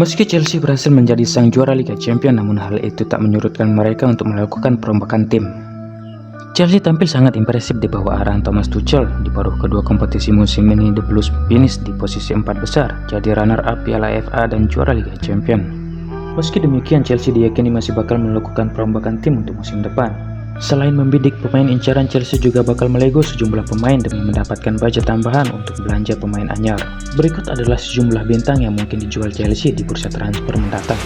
Meski Chelsea berhasil menjadi sang juara Liga Champions, namun hal itu tak menyurutkan mereka untuk melakukan perombakan tim. Chelsea tampil sangat impresif di bawah arahan Thomas Tuchel. Di paruh kedua kompetisi musim ini, The Blues finish di posisi 4 besar, jadi runner-up Piala FA dan juara Liga Champions. Meski demikian, Chelsea diyakini masih bakal melakukan perombakan tim untuk musim depan. Selain membidik pemain incaran, Chelsea juga bakal melego sejumlah pemain demi mendapatkan budget tambahan untuk belanja pemain anyar. Berikut adalah sejumlah bintang yang mungkin dijual Chelsea di bursa transfer mendatang.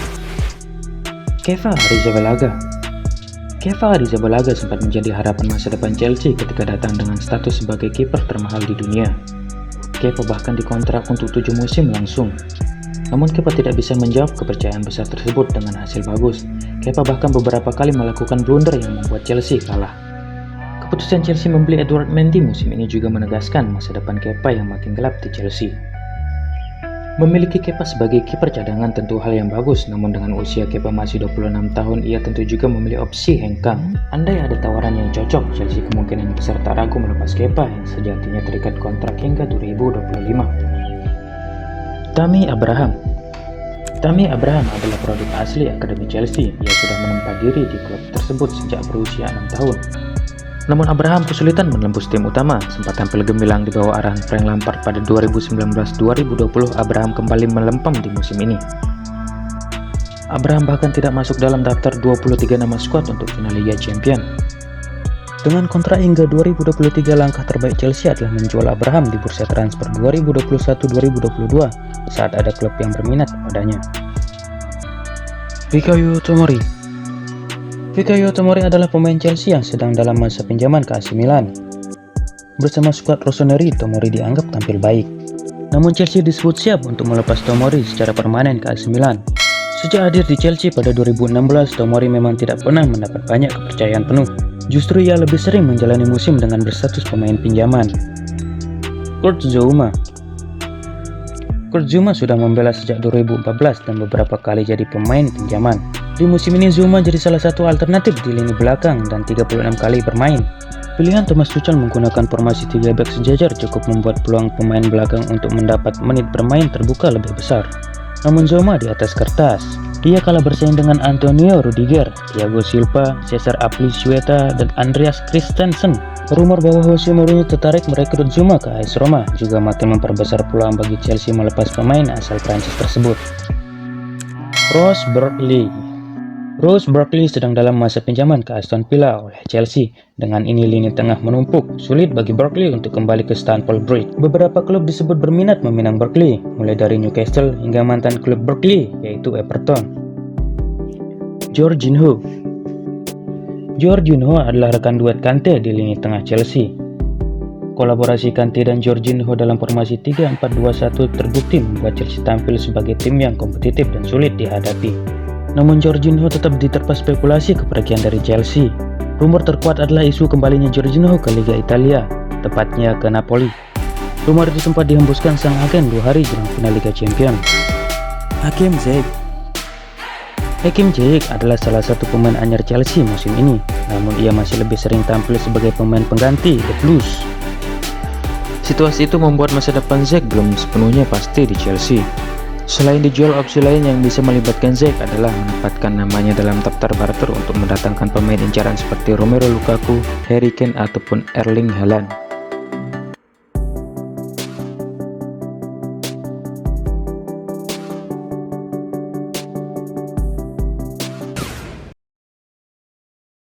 Kepa Arrizabalaga. Kepa Arrizabalaga sempat menjadi harapan masa depan Chelsea ketika datang dengan status sebagai kiper termahal di dunia. Kepa bahkan dikontrak untuk 7 musim langsung. Namun Kepa tidak bisa menjawab kepercayaan besar tersebut dengan hasil bagus. Kepa bahkan beberapa kali melakukan blunder yang membuat Chelsea kalah. Keputusan Chelsea membeli Edouard Mendy musim ini juga menegaskan masa depan Kepa yang makin gelap di Chelsea. Memiliki Kepa sebagai kiper cadangan tentu hal yang bagus, namun dengan usia Kepa masih 26 tahun, ia tentu juga memilih opsi hengkang. Andai ada tawaran yang cocok, Chelsea kemungkinan besar tak ragu melepas Kepa yang sejatinya terikat kontrak hingga 2025. Tammy Abraham. Tammy Abraham adalah produk asli Akademi Chelsea. Ia sudah menempa diri di klub tersebut sejak berusia 6 tahun. Namun Abraham kesulitan menembus tim utama. Sempat tampil gemilang di bawah arahan Frank Lampard pada 2019-2020, Abraham kembali melempem di musim ini. Abraham bahkan tidak masuk dalam daftar 23 nama skuad untuk final Liga Champions. Dengan kontrak hingga 2023, langkah terbaik Chelsea adalah menjual Abraham di bursa transfer 2021-2022 saat ada klub yang berminat padanya. Fikayo Tomori. Fikayo Tomori adalah pemain Chelsea yang sedang dalam masa pinjaman ke AC Milan. Bersama skuad Rossoneri, Tomori dianggap tampil baik. Namun Chelsea disebut siap untuk melepas Tomori secara permanen ke AC Milan. Sejak hadir di Chelsea pada 2016, Tomori memang tidak pernah mendapat banyak kepercayaan penuh. Justru ia lebih sering menjalani musim dengan berstatus pemain pinjaman. Kurt Zouma. Kurt Zouma sudah membela sejak 2014 dan beberapa kali jadi pemain pinjaman. Di musim ini Zouma jadi salah satu alternatif di lini belakang dan 36 kali bermain. Pilihan Thomas Tuchel menggunakan formasi 3 back sejajar cukup membuat peluang pemain belakang untuk mendapat menit bermain terbuka lebih besar. Namun Zouma di atas kertas, ia kalah bersaing dengan Antonio Rudiger, Thiago Silva, Cesar Azpilicueta, dan Andreas Christensen. Rumor bahwa Jose Mourinho tertarik merekrut Zouma ke AS Roma juga makin memperbesar peluang bagi Chelsea melepas pemain asal Prancis tersebut. Ross Barkley. Ross Barkley sedang dalam masa pinjaman ke Aston Villa oleh Chelsea. Dengan ini lini tengah menumpuk, sulit bagi Barkley untuk kembali ke Stamford Bridge. Beberapa klub disebut berminat meminang Barkley, mulai dari Newcastle hingga mantan klub Barkley yaitu Everton. Jorginho. Jorginho adalah rekan duet Kante di lini tengah Chelsea. Kolaborasi Kante dan Jorginho dalam formasi 3-4-2-1 terbukti membuat Chelsea tampil sebagai tim yang kompetitif dan sulit dihadapi. Namun Jorginho tetap diterpa spekulasi kepergian dari Chelsea. Rumor terkuat adalah isu kembalinya Jorginho ke Liga Italia, tepatnya ke Napoli. Rumor itu sempat dihembuskan sang agen 2 hari jelang final Liga Champions. Hakim Ziyech. Hakim Ziyech adalah salah satu pemain anyar Chelsea musim ini, namun ia masih lebih sering tampil sebagai pemain pengganti The Blues. Situasi itu membuat masa depan Ziyech belum sepenuhnya pasti di Chelsea. Selain dijual, opsi lain yang bisa melibatkan Ziyech adalah menempatkan namanya dalam daftar barter untuk mendatangkan pemain incaran seperti Romelu Lukaku, Harry Kane, ataupun Erling Haaland.